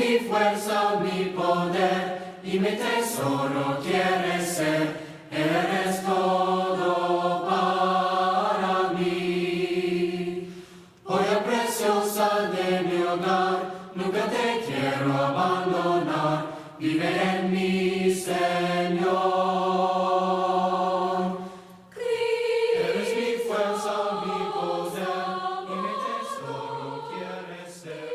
mi fuerza, mi poder, y mi tesoro quieres ser. Eres todo para mí. Joya preciosa de mi hogar, nunca te quiero abandonar. Vive en mí, Señor. Eres mi fuerza, mi poder, y mi tesoro quieres ser.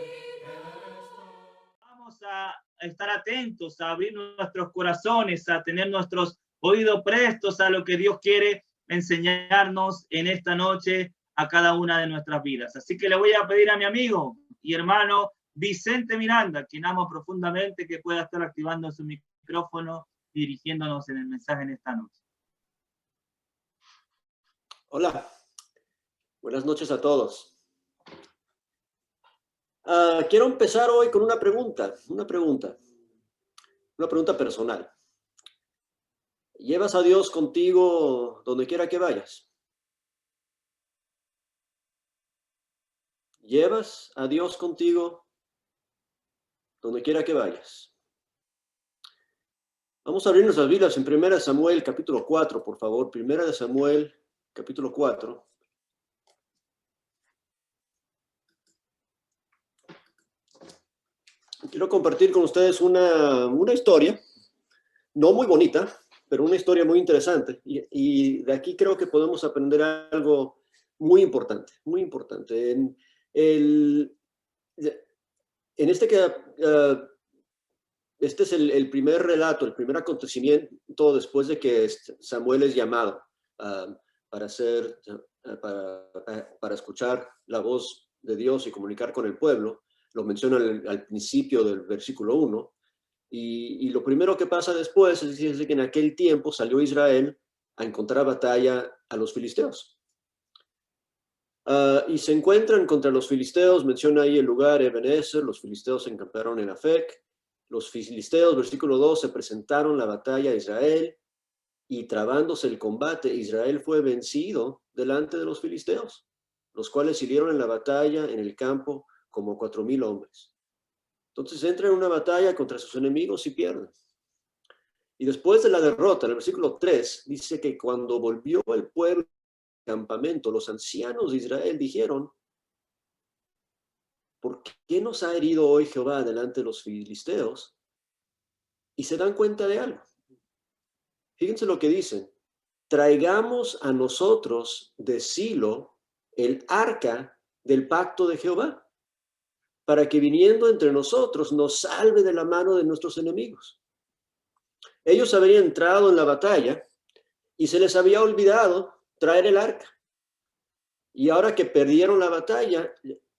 Vamos a estar atentos, a abrir nuestros corazones, a tener nuestros oídos prestos a lo que Dios quiere enseñarnos en esta noche a cada una de nuestras vidas. Así que le voy a pedir a mi amigo y hermano Vicente Miranda, quien amo profundamente, que pueda estar activando su micrófono y dirigiéndonos en el mensaje en esta noche. Hola, buenas noches a todos. Quiero empezar hoy con una pregunta personal. ¿Llevas a Dios contigo donde quiera que vayas? ¿Llevas a Dios contigo donde quiera que vayas? Vamos a abrir nuestras Biblias en 1 Samuel capítulo 4, por favor. 1 Samuel capítulo 4. Quiero compartir con ustedes una historia, no muy bonita, pero una historia muy interesante. Y de aquí creo que podemos aprender algo muy importante, muy importante. Este es el primer relato, el primer acontecimiento después de que Samuel es llamado para escuchar la voz de Dios y comunicar con el pueblo. Lo menciona al principio del versículo 1. Y lo primero que pasa después es que en aquel tiempo salió Israel a encontrar batalla a los filisteos. Y se encuentran contra los filisteos, menciona ahí el lugar Ebenezer, los filisteos se encamparon en Afec. Los filisteos, versículo 2, se presentaron la batalla a Israel, y trabándose el combate, Israel fue vencido delante de los filisteos, los cuales hirieron en la batalla en el campo como 4,000 hombres. Entonces entran en una batalla contra sus enemigos y pierden. Y después de la derrota, en el versículo 3, dice que cuando volvió el pueblo al campamento, los ancianos de Israel dijeron: ¿por qué nos ha herido hoy Jehová delante de los filisteos? Y se dan cuenta de algo. Fíjense lo que dicen: traigamos a nosotros de Silo el arca del pacto de Jehová, para que viniendo entre nosotros nos salve de la mano de nuestros enemigos. Ellos habían entrado en la batalla y se les había olvidado traer el arca. Y ahora que perdieron la batalla,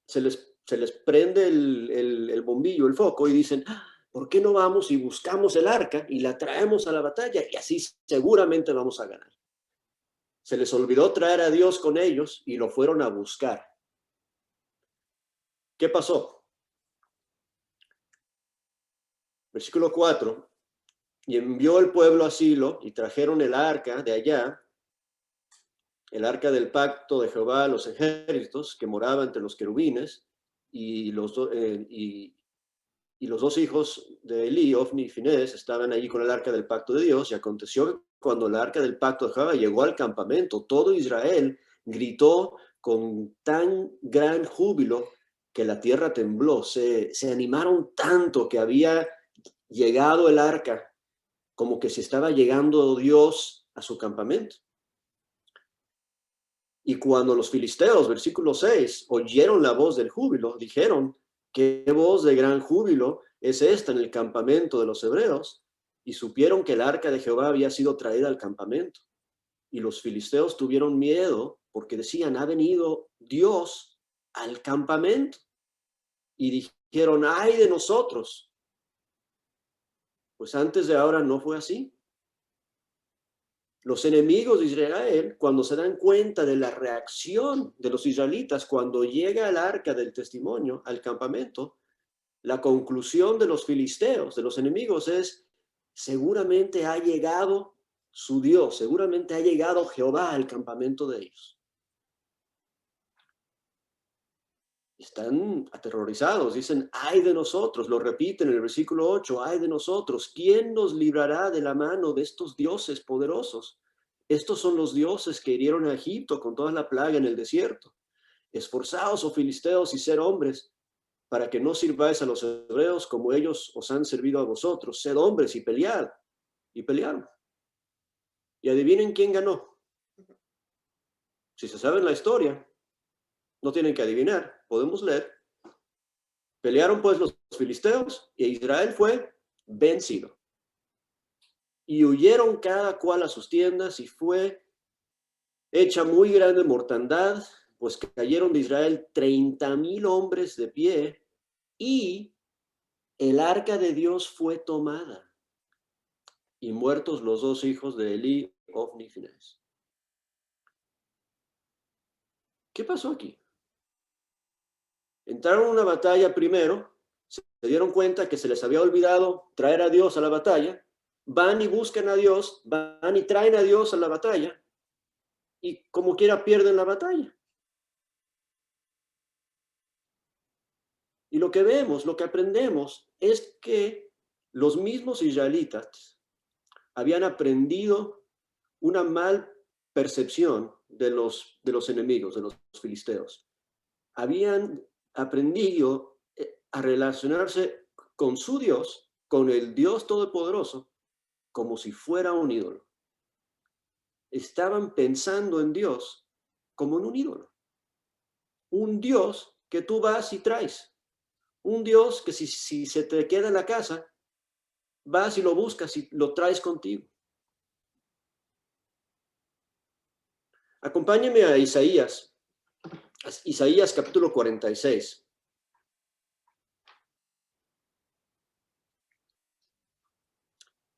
se les prende el bombillo, el foco, y dicen: ¿por qué no vamos y buscamos el arca y la traemos a la batalla? Y así seguramente vamos a ganar. Se les olvidó traer a Dios con ellos y lo fueron a buscar. ¿Qué pasó? Versículo 4. Y envió el pueblo a Silo y trajeron el arca de allá, el arca del pacto de Jehová, los ejércitos que moraba entre los querubines, y los dos hijos de Elí, Ofni y Finés, estaban allí con el arca del pacto de Dios. Y aconteció que cuando el arca del pacto de Jehová llegó al campamento, todo Israel gritó con tan gran júbilo que la tierra tembló. Se animaron tanto que había llegado el arca, como que se estaba llegando Dios a su campamento. Y cuando los filisteos, versículo 6, oyeron la voz del júbilo, dijeron: ¿qué voz de gran júbilo es esta en el campamento de los hebreos? Y supieron que el arca de Jehová había sido traída al campamento. Y los filisteos tuvieron miedo, porque decían: ha venido Dios al campamento. Y dijeron: ¡ay de nosotros! Pues antes de ahora no fue así. Los enemigos de Israel, cuando se dan cuenta de la reacción de los israelitas cuando llega el arca del testimonio al campamento, la conclusión de los filisteos, de los enemigos, es: seguramente ha llegado su Dios, seguramente ha llegado Jehová al campamento de ellos. Están aterrorizados, dicen, ay de nosotros, lo repiten en el versículo 8, ay de nosotros, ¿quién nos librará de la mano de estos dioses poderosos? Estos son los dioses que hirieron a Egipto con toda la plaga en el desierto. Esforzaos, oh filisteos, y ser hombres, para que no sirváis a los hebreos como ellos os han servido a vosotros. Sed hombres y pelead. Y pelearon. Y adivinen quién ganó. Si se saben la historia, no tienen que adivinar, podemos leer. Pelearon pues los filisteos y Israel fue vencido. Y huyeron cada cual a sus tiendas y fue hecha muy grande mortandad, pues cayeron de Israel 30,000 hombres de pie y el arca de Dios fue tomada y muertos los 2 hijos de Elí, Ofni y Finés. ¿Qué pasó aquí? Entraron a una batalla primero, se dieron cuenta que se les había olvidado traer a Dios a la batalla, van y buscan a Dios, van y traen a Dios a la batalla, y como quiera pierden la batalla. Y lo que vemos, lo que aprendemos, es que los mismos israelitas habían aprendido una mal percepción de los enemigos, de los filisteos. Habían aprendido a relacionarse con su Dios, con el Dios Todopoderoso, como si fuera un ídolo. Estaban pensando en Dios como en un ídolo. Un Dios que tú vas y traes. Un Dios que si se te queda en la casa, vas y lo buscas y lo traes contigo. Acompáñenme a Isaías capítulo 46.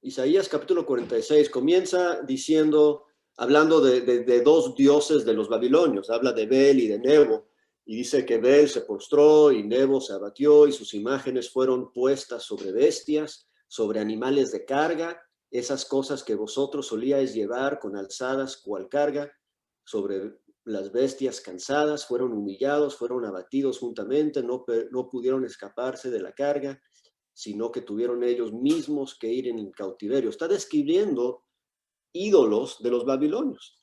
Isaías capítulo 46 comienza diciendo, hablando de 2 dioses de los babilonios, habla de Bel y de Nebo, y dice que Bel se postró y Nebo se abatió y sus imágenes fueron puestas sobre bestias, sobre animales de carga, esas cosas que vosotros solíais llevar con alzadas cual carga, sobre las bestias cansadas, fueron humillados, fueron abatidos juntamente, no pudieron escaparse de la carga, sino que tuvieron ellos mismos que ir en el cautiverio. Está describiendo ídolos de los babilonios.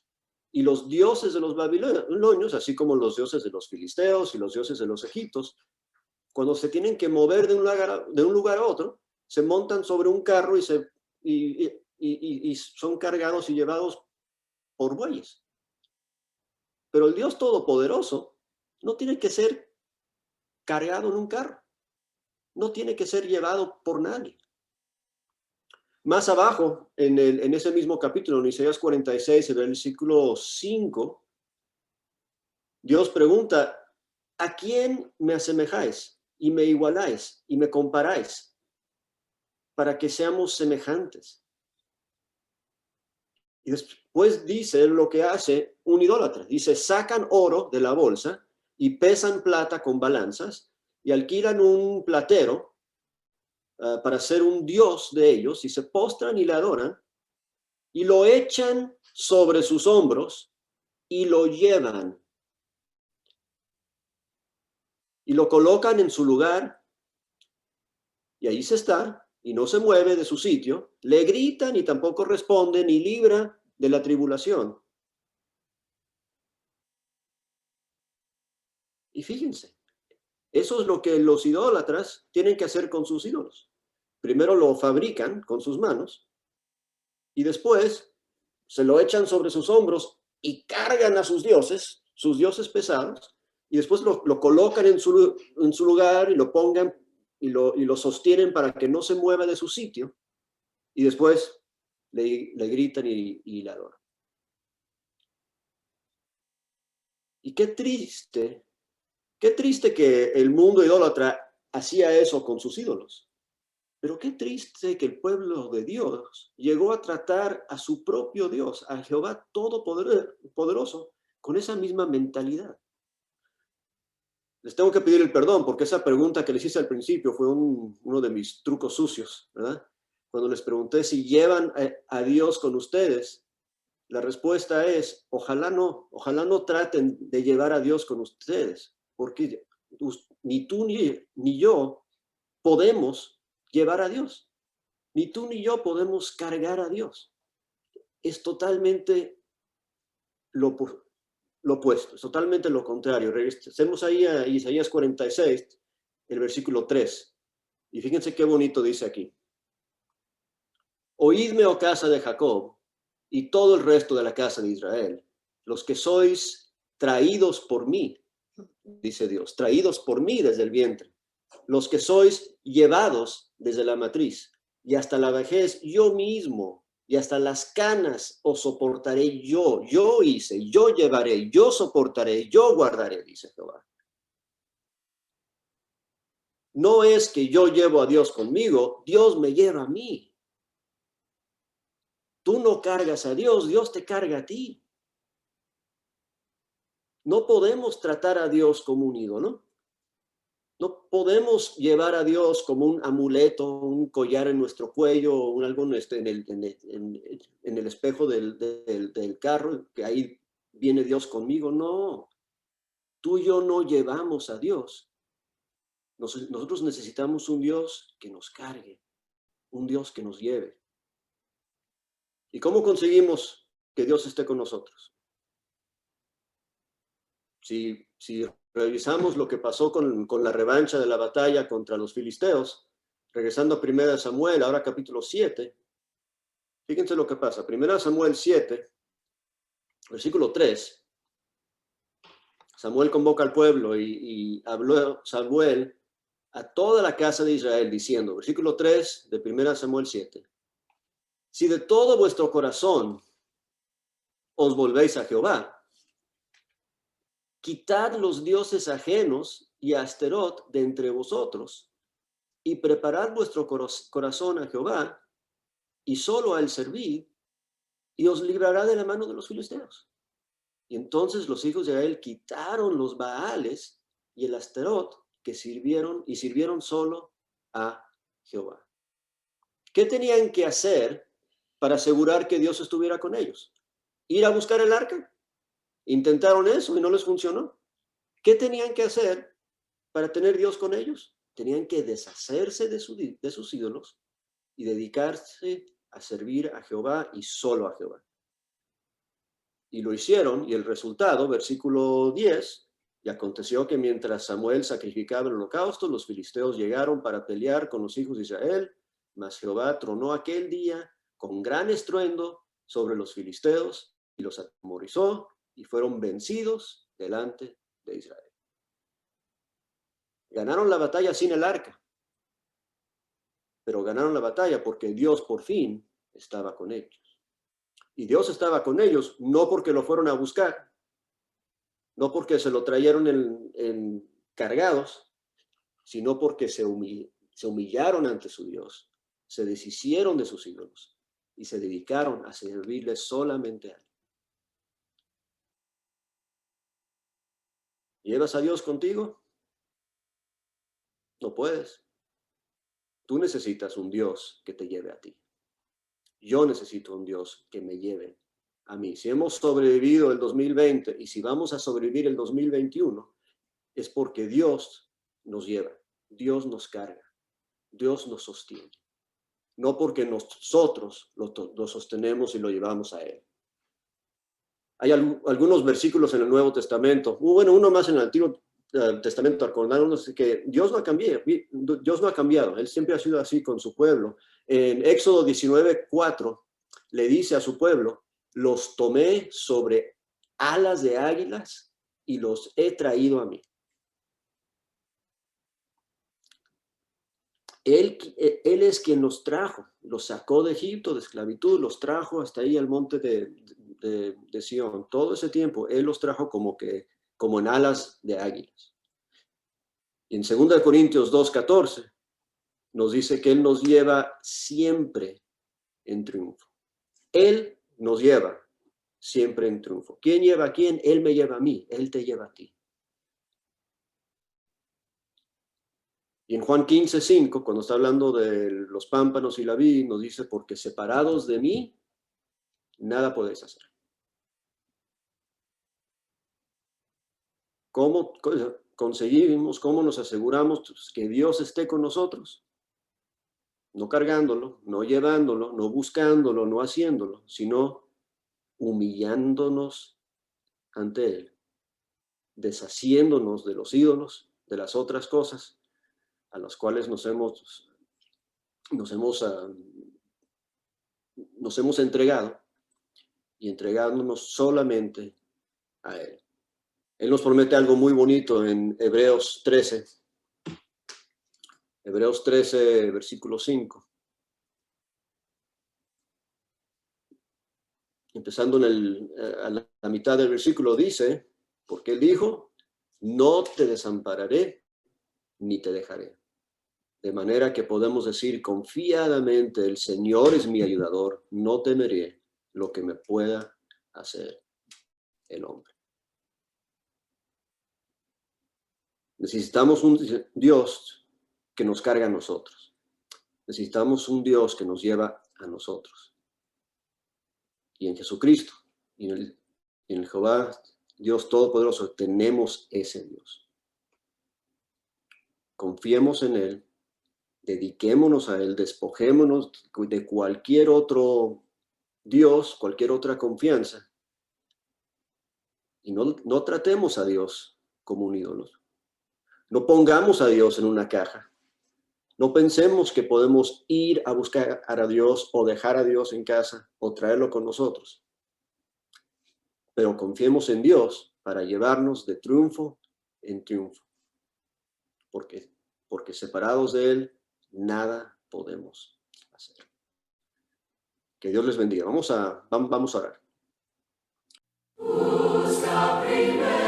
Y los dioses de los babilonios, así como los dioses de los filisteos y los dioses de los egipcios, cuando se tienen que mover de un lugar a otro, se montan sobre un carro y son cargados y llevados por bueyes. Pero el Dios Todopoderoso no tiene que ser cargado en un carro. No tiene que ser llevado por nadie. Más abajo, en ese mismo capítulo, en Isaías 46, en el versículo 5, Dios pregunta, ¿a quién me asemejáis y me igualáis y me comparáis para que seamos semejantes? Y después dice lo que hace un idólatra. Dice, sacan oro de la bolsa y pesan plata con balanzas y alquilan un platero para ser un dios de ellos y se postran y le adoran y lo echan sobre sus hombros y lo llevan y lo colocan en su lugar y ahí se está y no se mueve de su sitio, le gritan y tampoco responde ni libra de la tribulación. Y fíjense, eso es lo que los idólatras tienen que hacer con sus ídolos. Primero lo fabrican con sus manos y después se lo echan sobre sus hombros y cargan a sus dioses pesados, y después lo colocan en su lugar y lo pongan y lo sostienen para que no se mueva de su sitio, y después le gritan y le adoran. Y qué triste que el mundo idólatra hacía eso con sus ídolos. Pero qué triste que el pueblo de Dios llegó a tratar a su propio Dios, a Jehová Todopoderoso, con esa misma mentalidad. Les tengo que pedir el perdón porque esa pregunta que les hice al principio fue uno de mis trucos sucios, ¿verdad? Cuando les pregunté si llevan a Dios con ustedes, la respuesta es, ojalá no traten de llevar a Dios con ustedes, porque ni tú ni yo podemos llevar a Dios. Ni tú ni yo podemos cargar a Dios. Es totalmente lo opuesto, es totalmente lo contrario. Regresemos ahí a Isaías 46, el versículo 3. Y fíjense qué bonito dice aquí. Oídme, oh casa de Jacob, y todo el resto de la casa de Israel, los que sois traídos por mí, dice Dios, traídos por mí desde el vientre, los que sois llevados desde la matriz, y hasta la vejez yo mismo, y hasta las canas os soportaré yo hice, yo llevaré, yo soportaré, yo guardaré, dice Jehová. No es que yo llevo a Dios conmigo, Dios me lleva a mí. Tú no cargas a Dios, Dios te carga a ti. No podemos tratar a Dios como un ídolo. No podemos llevar a Dios como un amuleto, un collar en nuestro cuello, o algo en el espejo del carro, que ahí viene Dios conmigo. No, tú y yo no llevamos a Dios. Nosotros necesitamos un Dios que nos cargue, un Dios que nos lleve. ¿Y cómo conseguimos que Dios esté con nosotros? Si revisamos lo que pasó con la revancha de la batalla contra los filisteos, regresando a 1 Samuel, ahora capítulo 7, fíjense lo que pasa. 1 Samuel 7, versículo 3, Samuel convoca al pueblo y habló Samuel a toda la casa de Israel diciendo, versículo 3 de 1 Samuel 7, si de todo vuestro corazón os volvéis a Jehová, quitad los dioses ajenos y a Asterot de entre vosotros, y preparad vuestro corazón a Jehová, y solo a él servid, y os librará de la mano de los filisteos. Y entonces los hijos de Israel quitaron los Baales y el Asterot que sirvieron solo a Jehová. ¿Qué tenían que hacer para asegurar que Dios estuviera con ellos? ¿Ir a buscar el arca? Intentaron eso y no les funcionó. ¿Qué tenían que hacer para tener Dios con ellos? Tenían que deshacerse de sus ídolos y dedicarse a servir a Jehová y solo a Jehová. Y lo hicieron, y el resultado, versículo 10, y aconteció que mientras Samuel sacrificaba el holocausto, los filisteos llegaron para pelear con los hijos de Israel, mas Jehová tronó aquel día con gran estruendo sobre los filisteos y los atemorizó, y fueron vencidos delante de Israel. Ganaron la batalla sin el arca, pero ganaron la batalla porque Dios por fin estaba con ellos. Y Dios estaba con ellos no porque lo fueron a buscar, no porque se lo trajeron en cargados, sino porque se humillaron ante su Dios, se deshicieron de sus ídolos y se dedicaron a servirle solamente a él. ¿Llevas a Dios contigo? No puedes. Tú necesitas un Dios que te lleve a ti. Yo necesito un Dios que me lleve a mí. Si hemos sobrevivido el 2020 y si vamos a sobrevivir el 2021, es porque Dios nos lleva, Dios nos carga, Dios nos sostiene. No porque nosotros lo sostenemos y lo llevamos a Él. Hay algunos versículos en el Nuevo Testamento, bueno, uno más en el Antiguo Testamento, acordarnos que Dios no ha cambiado, Él siempre ha sido así con su pueblo. En Éxodo 19:4 le dice a su pueblo, los tomé sobre alas de águilas y los he traído a mí. Él es quien los trajo, los sacó de Egipto, de esclavitud, los trajo hasta ahí al monte de Sión. Todo ese tiempo Él los trajo como en alas de águilas. Y en 2 Corintios 2:14 nos dice que Él nos lleva siempre en triunfo. Él nos lleva siempre en triunfo. ¿Quién lleva a quién? Él me lleva a mí, Él te lleva a ti. Y en Juan 15:5, cuando está hablando de los pámpanos y la vid, nos dice, porque separados de mí, nada podéis hacer. ¿Cómo? conseguimos, cómo nos aseguramos que Dios esté con nosotros? No cargándolo, no llevándolo, no buscándolo, no haciéndolo, sino humillándonos ante Él, deshaciéndonos de los ídolos, de las otras cosas a las cuales nos hemos entregado, y entregándonos solamente a Él. Él nos promete algo muy bonito en Hebreos 13. Hebreos 13, versículo 5. Empezando a la mitad del versículo dice, porque Él dijo, no te desampararé ni te dejaré. De manera que podemos decir confiadamente, el Señor es mi ayudador, no temeré lo que me pueda hacer el hombre. Necesitamos un Dios que nos carga a nosotros. Necesitamos un Dios que nos lleva a nosotros. Y en Jesucristo, y en el Jehová, Dios Todopoderoso, tenemos ese Dios. Confiemos en Él, dediquémonos a Él, despojémonos de cualquier otro Dios, cualquier otra confianza. Y no tratemos a Dios como un ídolo. No pongamos a Dios en una caja. No pensemos que podemos ir a buscar a Dios o dejar a Dios en casa o traerlo con nosotros. Pero confiemos en Dios para llevarnos de triunfo en triunfo. Porque separados de Él, nada podemos hacer. Que Dios les bendiga. Vamos a orar. Busca primero